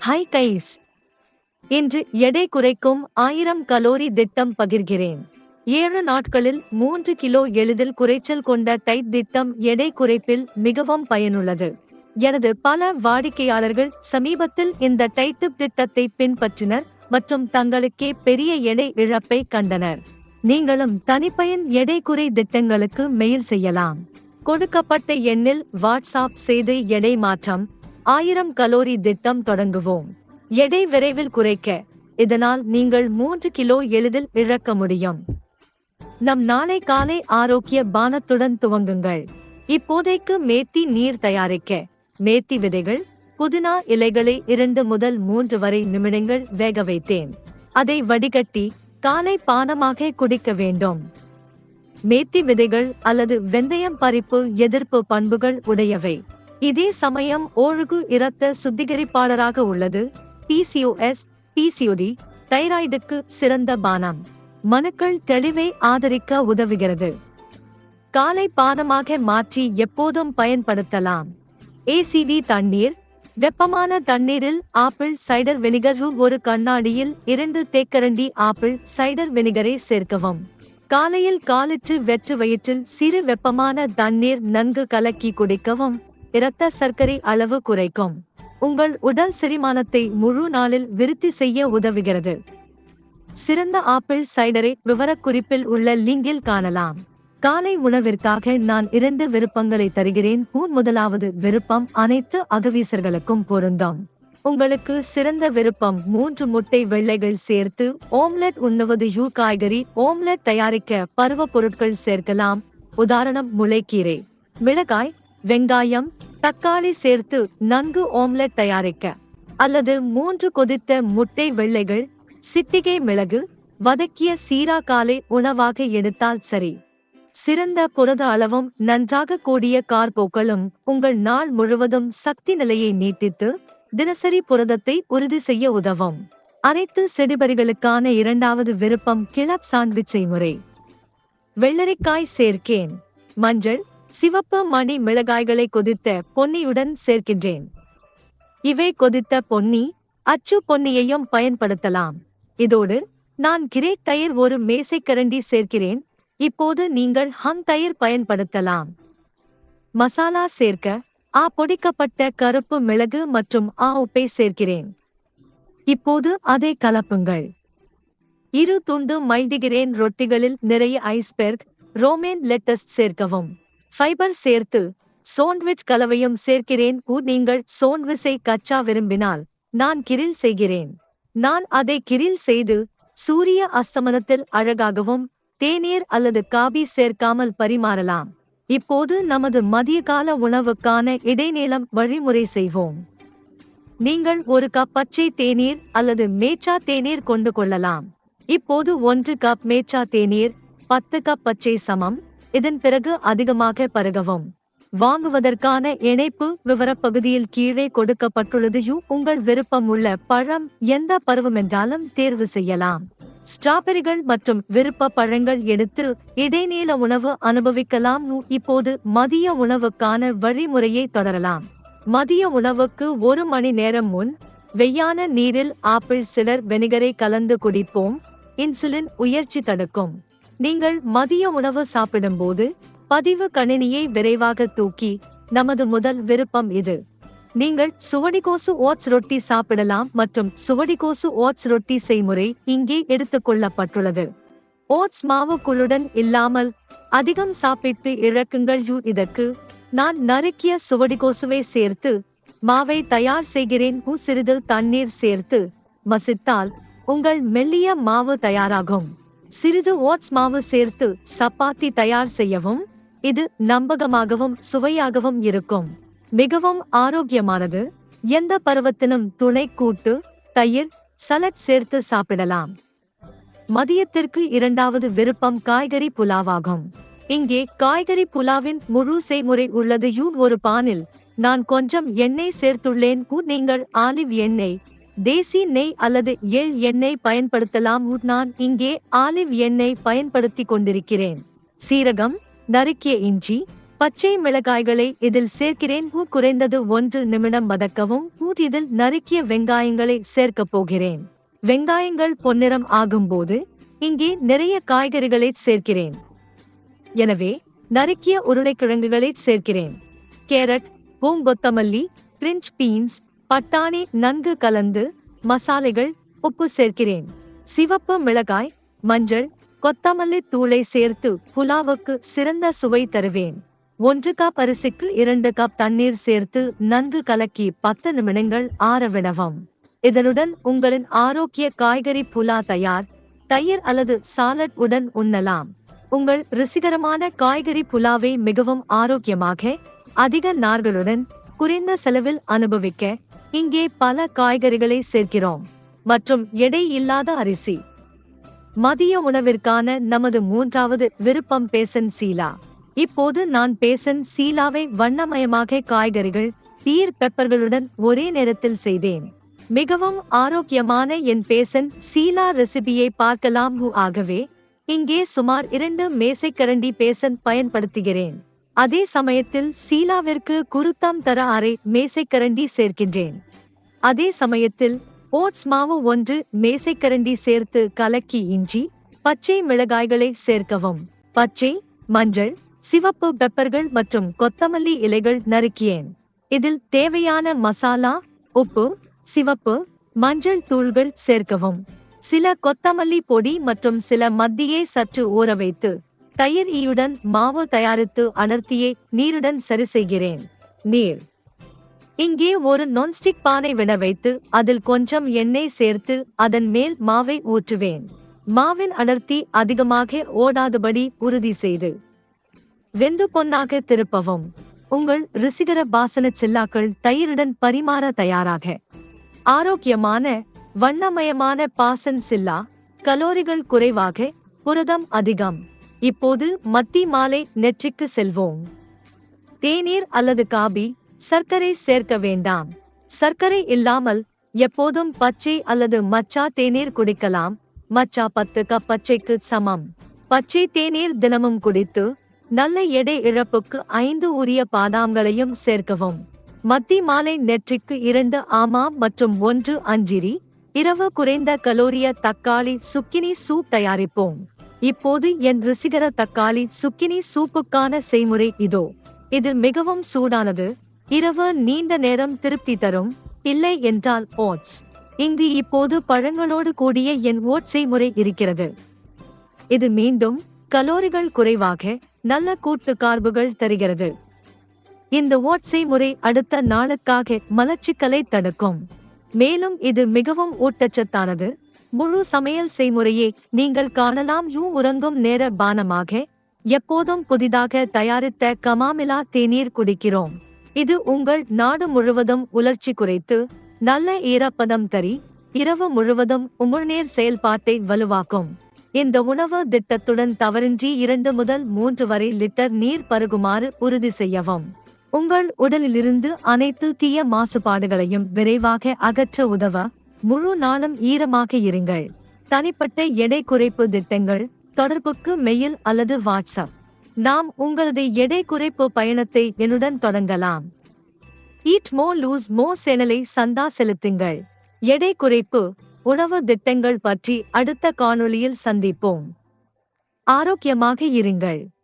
Hi guys, இன்று எடை குறைக்கும் 1000 கலோரி திட்டம் பகிர்கிறேன். 7 நாட்களில் 3 கிலோ எளிதில் குறைச்சல் கொண்ட டைட் திட்டம் எடை குறைப்பில் மிகவும் பயனுள்ளது. எனது பல வாடிக்கையாளர்கள் சமீபத்தில் இந்த டைட் திட்டத்தை பின்பற்றினர் மற்றும் தங்களுக்கே பெரிய எடை இழப்பை கண்டனர். நீங்களும் தனிப்பயன் எடை குறை திட்டங்களுக்கு மெயில் செய்யலாம். கொடுக்கப்பட்ட எண்ணில் வாட்ஸ்அப் செய்து எடை மாற்றம் 1000 கலோரி திட்டம் தொடங்குவோம். எடை விரைவில் குறைக்க, இதனால் நீங்கள் 3 கிலோ எளிதில் இழக்க முடியும். நம் நாளை காலை ஆரோக்கிய பானத்துடன் துவங்குங்கள். இப்போதைக்கு மேத்தி நீர் தயாரிக்க, மேத்தி விதைகள், புதினா இலைகளை 2 முதல் 3 வரை நிமிடங்கள் வேக வைத்தேன். அதை வடிகட்டி காலை பானமாக குடிக்க வேண்டும். மேத்தி விதைகள் அல்லது வெந்தயம் பறிப்பு எதிர்ப்பு பண்புகள் உடையவை. இதே சமயம் ஒழுகு இரத்த சுத்திகரிப்பாளராக உள்ளது. PCOS, PCOD, தைராய்டுக்கு சிறந்த பானம். மனுக்கள் தெளிவை ஆதரிக்க உதவுகிறது. காலை பானமாக மாற்றி எப்போதும் பயன்படுத்தலாம். ACV தண்ணீர். வெப்பமான தண்ணீரில் ஆப்பிள் சைடர் வினிகர். ஒரு கண்ணாடியில் 2 தேக்கரண்டி ஆப்பிள் சைடர் வினிகரை சேர்க்கவும். காலையில் காலிற்று வெற்று வயிற்றில் சிறு வெப்பமான தண்ணீர் நன்கு கலக்கி குடிக்கவும். இரத்த சர்க்கரை அளவு குறைக்கும். உங்கள் உடல் செரிமானத்தை முழு நாளில் விருத்தி செய்ய உதவுகிறது. சிறந்த ஆப்பிள் சைடரை விவரக்குறிப்பில் உள்ள லிங்கில் காணலாம். காலை உணவிற்காக நான் 2 விருப்பங்களை தருகிறேன். முதலாவது விருப்பம் அனைத்து அகவீசர்களுக்கும் பொருந்தும். உங்களுக்கு சிறந்த விருப்பம் 3 முட்டை வெள்ளைகள் சேர்த்து ஓம்லெட் உண்ணுவது. காய்கறி ஓம்லெட் தயாரிக்க பருவ பொருட்கள் சேர்க்கலாம். உதாரணம் முளைக்கீரை, மிளகாய், வெங்காயம், தக்காளி சேர்த்து நன்கு ஓம்லெட் தயாரிக்க. அல்லது 3 கொதித்த முட்டை வெள்ளைகள், சிட்டிகை மிளகு, வதக்கிய சீரா காலை உணவாக எடுத்தால் சரி. சிறந்த புரத அளவும் நன்றாக கூடிய கார்போக்களும் உங்கள் நாள் முழுவதும் சக்தி நிலையை நீட்டித்து தினசரி புரதத்தை உறுதி செய்ய உதவும். அனைத்து செடிபரிகளுக்கான 2வது விருப்பம் கிளப் சாண்ட்விச் செய்முறை. வெள்ளரிக்காய் சேர்க்கேன். மஞ்சள், சிவப்பு மணி மிளகாய்களை கொதித்த பொன்னியுடன் சேர்க்கின்றேன். இவை கொதித்த பொன்னி, அச்சு பொன்னியையும் பயன்படுத்தலாம். இதோடு நான் கிரேட் தயிர் 1 மேசைக்கரண்டி சேர்க்கிறேன். இப்போது நீங்கள் ஹம் தயிர் பயன்படுத்தலாம். மசாலா சேர்க்க பொடிக்கப்பட்ட கருப்பு மிளகு மற்றும் உப்பை சேர்க்கிறேன். இப்போது அதை கலப்புங்கள். 2 துண்டு மைல்டிகிரேன் ரொட்டிகளில் நிறைய ஐஸ்பெர்க், ரோமேன் லெட்டஸ் சேர்க்கவும். ஃபைபர் சேர்த்து சாண்ட்விச் கலவையும் சேர்க்கிறேன். நீங்கள் சாண்ட்விச்சை கச்சா விரும்பினால் நான் கிரில் செய்கிறேன். நான் அதை கிரில் செய்து சூரிய அஸ்தமனத்தில் அழகாகவும் தேநீர் அல்லது காபி சேர்க்காமல் பரிமாறலாம். இப்போது நமது மதிய கால உணவுக்கான இடைநீளம் வழிமுறை செய்வோம். நீங்கள் 1 கப் பச்சை தேநீர் அல்லது மேச்சா தேநீர் கொண்டு கொள்ளலாம். இப்போது 1 கப் மேச்சா தேநீர், 10 கப் பச்சை சமம். இதன் பிறகு அதிகமாக பருகவும். வாங்குவதற்கான இணைப்பு விவரப்பகுதியில் கீழே கொடுக்கப்பட்டுள்ளது. உங்கள் விருப்பம் உள்ள பழம் எந்த பருவமென்றாலும் தேர்வு செய்யலாம். ஸ்ட்ராபெரிகள் மற்றும் விருப்ப பழங்கள் எடுத்து இடைநீள உணவு அனுபவிக்கலாம். இப்போது மதிய உணவுக்கான வழிமுறையை தொடரலாம். மதிய உணவுக்கு 1 மணி நேரம் முன் வெய்யான நீரில் ஆப்பிள் சிடர் வினிகரை கலந்து குடிப்போம். இன்சுலின் உயர்ச்சி தடுக்கும். நீங்கள் மதிய உணவு சாப்பிடும்போது பதிவு கணினியை விரைவாக தூக்கி. நமது முதல் விருப்பம் இது. நீங்கள் சுவடிகோசு ஓட்ஸ் ரொட்டி சாப்பிடலாம் மற்றும் சுவடிகோசு ஓட்ஸ் ரொட்டி செய்முறை இங்கே எடுத்துக்கொள்ளப்பட்டுள்ளது. ஓட்ஸ் மாவு குழுடன் இல்லாமல் அதிகம் சாப்பிட்டு இழக்குங்கள். இதற்கு நான் நறுக்கிய சுவடிகோசுவை சேர்த்து மாவை தயார் செய்கிறேன். சிறிது தண்ணீர் சேர்த்து மசித்தால் உங்கள் மெல்லிய மாவு தயாராகும். சிறிது ஓட்ஸ் மாவு சேர்த்து சப்பாத்தி தயார் செய்யவும். இது நம்பகமாகவும் சுவையாகவும் இருக்கும். மிகவும் ஆரோக்கியமானது. எந்த பருவத்தினும் துணை கூட்டு, தயிர், சலட் சேர்த்து சாப்பிடலாம். மதியத்திற்கு 2வது விருப்பம் காய்கறி புலாவாகும். இங்கே காய்கறி புலாவின் முழு செய்முறை உள்ளது. ஒரு பானில் நான் கொஞ்சம் எண்ணெய் சேர்த்துள்ளேன். நீங்கள் ஆலிவ் எண்ணெய், தேசி நெய் அல்லது எள் எண்ணெய் பயன்படுத்தலாம். நான் இங்கே ஆலிவ் எண்ணெய் பயன்படுத்தி கொண்டிருக்கிறேன். சீரகம், நறுக்கிய இஞ்சி, பச்சை மிளகாய்களை இதில் சேர்க்கிறேன். குறைந்தது 1 நிமிடம் வதக்கவும். இதில் நறுக்கிய வெங்காயங்களை சேர்க்கப் போகிறேன். வெங்காயங்கள் பொன்னிறம் ஆகும்போது இங்கே நிறைய காய்கறிகளை சேர்க்கிறேன். எனவே நறுக்கிய உருளைக்கிழங்குகளை சேர்க்கிறேன். கேரட், பூங்கொத்தமல்லி, பிரெஞ்ச் பீன்ஸ், பட்டாணி நன்கு கலந்து மசாலைகள், உப்பு சேர்க்கிறேன். சிவப்பு மிளகாய், மஞ்சள், கொத்தமல்லி தூளை சேர்த்து புலாவுக்கு சிறந்த சுவை தருவேன். 1 கப் அரிசிக்கு 2 கப் தண்ணீர் சேர்த்து நன்கு கலக்கி 10 நிமிடங்கள் ஆறவிடவும். இதனுடன் உங்களின் ஆரோக்கிய காய்கறி புலா தயார். தயிர் அல்லது சாலட் உடன் உண்ணலாம். உங்கள் ருசிகரமான காய்கறி புலாவை மிகவும் ஆரோக்கியமாக, அதிக நார்களுடன், குறைந்த செலவில் அனுபவிக்க இங்கே பல காய்கறிகளை சேர்க்கிறோம். மற்றும் எடை இல்லாத அரிசி. மதிய உணவிற்கான நமது 3வது விருப்பம் பேசன் சீலா. இப்போது நான் பேசன் சீலாவை வண்ணமயமாக காய்கறிகள், பீர் பெப்பர்களுடன் ஒரே நேரத்தில் செய்தேன். மிகவும் ஆரோக்கியமான என் பேசன் சீலா ரெசிபியை பார்க்கலாம். ஆகவே இங்கே சுமார் 2 மேசைக்கரண்டி பேசன் பயன்படுத்துகிறேன். அதே சமயத்தில் சீலாவிற்கு குருத்தம் தர அரை மேசைக்கரண்டி சேர்க்கின்றேன். அதே சமயத்தில் ஓட்ஸ் மாவு 1 மேசைக்கரண்டி சேர்த்து கலக்கி இஞ்சி, பச்சை மிளகாய்களை சேர்க்கவும். பச்சை, மஞ்சள், சிவப்பு பெப்பர்கள் மற்றும் கொத்தமல்லி இலைகள் நறுக்கியேன். இதில் தேவையான மசாலா, உப்பு, சிவப்பு, மஞ்சள் தூள்கள் சேர்க்கவும். சில கொத்தமல்லி பொடி மற்றும் சில மத்தியை சற்று ஊற வைத்து தயிர் ஈயுடன் மாவு தயாரித்து அடர்த்தியை நீருடன் சரி செய்கிறேன். நீர். இங்கே ஒரு நான்ஸ்டிக் பானை விட வைத்து அதில் கொஞ்சம் எண்ணெய் சேர்த்து அதன் மேல் மாவை ஊற்றுவேன். மாவின் அடர்த்தி அதிகமாக ஓடாதபடி உறுதி செய்து வெந்து பொன்னாக திருப்பவும். உங்கள் ருசிகர பாசன சில்லாக்கள் தயிருடன் பரிமாற தயாராக. ஆரோக்கியமான, வண்ணமயமான பாசன் சில்லா. கலோரிகள் குறைவாக, புரதம் அதிகம். இப்போது மத்தி மாலை நெற்றிக்கு செல்வோம். தேநீர் அல்லது காபி. சர்க்கரை சேர்க்க வேண்டாம். சர்க்கரை இல்லாமல் எப்போதும் பச்சை அல்லது மச்சா தேநீர் குடிக்கலாம். மச்சா 10 கப் பச்சைக்கு சமம். பச்சை தேநீர் தினமும் குடித்து நல்ல எடை இழப்புக்கு 5 உரிய பாதாம்களையும் சேர்க்கவும். மத்தி மாலை நெற்றிக்கு 2 ஆமா மற்றும் 1 அஞ்சிரி. இரவு குறைந்த கலோரிய தக்காளி சுக்கினி சூப் தயாரிப்போம். இப்போது என் ருசிகர தக்காளி சுக்கினி சூப்புக்கான செய்முறை இதோ. இது மிகவும் சூடானது. இரவு நீண்ட நேரம் திருப்தி தரும். இல்லை என்றால் ஓட்ஸ். இங்கு இப்போது பழங்களோடு கூடிய என் ஓட்ஸ் செய்முறை இருக்கிறது. இது மீண்டும் கலோரிகள் குறைவாக, நல்ல கூட்டு கார்புகள் தருகிறது. இந்த ஓட்ஸ் செய்முறை அடுத்த நாளுக்காக மலச்சிக்கலை தடுக்கும். மேலும் இது மிகவும் ஊட்டச்சத்தானது. முழு சமையல் செய்முறையை நீங்கள் காணலாம். உறங்கும் நேர பானமாக எப்போதும் புதிதாக தயாரித்த கமாமிலா தேநீர் குடிக்கிறோம். இது உங்கள் நாடு முழுவதும் உலர்ச்சி குறைத்து நல்ல ஈரப்பதம் தரி இரவு முழுவதும் உமிழ்நீர் செயல்பாட்டை வலுவாக்கும். இந்த உணவு திட்டத்துடன் தவறின்றி 2 முதல் 3 வரை லிட்டர் நீர் பருகுமாறு உறுதி செய்யவும். உங்கள் உடலிலிருந்து அனைத்து தீய மாசுபாடுகளையும் விரைவாக அகற்ற உதவ முழு நாளும் ஈரமாக இருங்கள். தனிப்பட்ட எடை குறைப்பு திட்டங்கள். தொடர்புக்கு மெயில் அல்லது வாட்ஸ்அப். நாம் உங்களது எடை குறைப்பு பயணத்தை என்னுடன் தொடங்கலாம். ஈட் மோ லூஸ் மோ சேனலை சந்தா செலுத்துங்கள். எடை குறைப்பு, உணவு திட்டங்கள் பற்றி அடுத்த காணொளியில் சந்திப்போம். ஆரோக்கியமாக இருங்கள்.